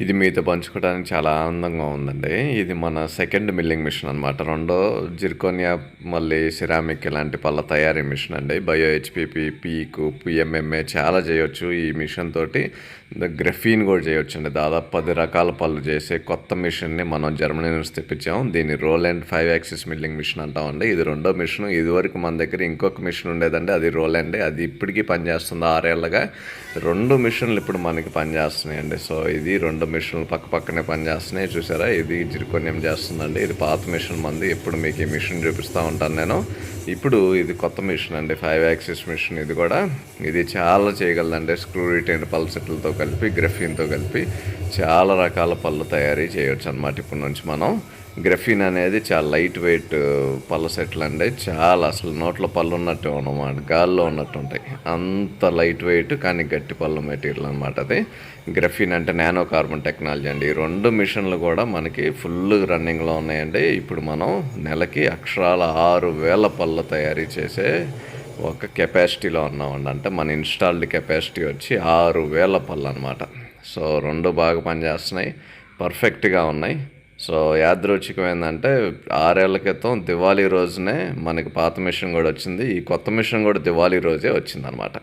ఇది మీతో పంచుకోవడానికి చాలా ఆనందంగా ఉందండి. ఇది మన సెకండ్ మిల్లింగ్ మిషన్ అనమాట. రెండో జిర్కోనియా మళ్ళీ సిరామిక్ ఇలాంటి పళ్ళ తయారీ మిషన్ అండి. బయో హెచ్‌పిపి, పీకు, పీఎంఎంఏ చాలా చేయొచ్చు ఈ మిషన్ తోటి. గ్రఫీన్ కూడా చేయొచ్చండి. దాదాపు 10 రకాల పళ్ళు చేసే కొత్త మిషన్‌ని మనం జర్మనీ నుంచి తెప్పించాం. దీన్ని రోలాండ్ 5 యాక్సిస్ మిల్లింగ్ మిషన్ అంటామండి. ఇది రెండో మిషన్. ఇదివరకు మన దగ్గర ఇంకొక మిషన్ ఉండేదండి. అది రోలాండే. అది ఇప్పటికీ పనిచేస్తుంది 6 ఏళ్లుగా. 2 మిషన్లు ఇప్పుడు మనకి పనిచేస్తున్నాయండి. సో ఇది 2 మిషన్లు పక్కనే పనిచేస్తున్నాయి. చూసారా, ఇది జిర్కోనియం చేస్తుందండి. ఇది పాత మిషన్ మంది. ఇప్పుడు మీకు ఈ మిషన్ చూపిస్తూ ఉంటాను నేను. ఇప్పుడు ఇది కొత్త మిషన్ అండి, 5 యాక్సిస్ మిషన్. ఇది చాలా చేయగలదండి. స్క్రూ రిటైన్ పల్ సెట్లతో కలిపి, గ్రఫీన్తో కలిపి చాలా రకాల పళ్ళు తయారీ చేయొచ్చు అనమాట. ఇప్పటి నుంచి మనం గ్రఫీన్ అనేది చాలా లైట్ వెయిట్ పళ్ళ సెట్లు అండి. చాలా అసలు నోట్లో పళ్ళు ఉన్నట్టు అనమాట, గాల్లో ఉన్నట్టు ఉంటాయి. అంత లైట్ వెయిట్ కానీ గట్టి పళ్ళు మెటీరియల్ అనమాట అది. గ్రఫీన్ అంటే నానో కార్బన్ టెక్నాలజీ అండి. ఈ 2 మిషన్లు కూడా మనకి ఫుల్ రన్నింగ్లో ఉన్నాయండి. ఇప్పుడు మనం నెలకి అక్షరాల 6,000 పళ్ళు తయారీ చేసే ఒక కెపాసిటీలో ఉన్నామండి. అంటే మన ఇన్స్టాల్డ్ కెపాసిటీ వచ్చి 6,000 పళ్ళు అనమాట. సో 2 బాగా పనిచేస్తున్నాయి, పర్ఫెక్ట్గా ఉన్నాయి. సో యాదృచ్ఛికం ఏంటంటే 6 ఏళ్ల క్రితం దివాళీ రోజునే మనకి పాత మిషన్ కూడా వచ్చింది. ఈ కొత్త మిషన్ కూడా దివాళీ రోజే వచ్చిందనమాట.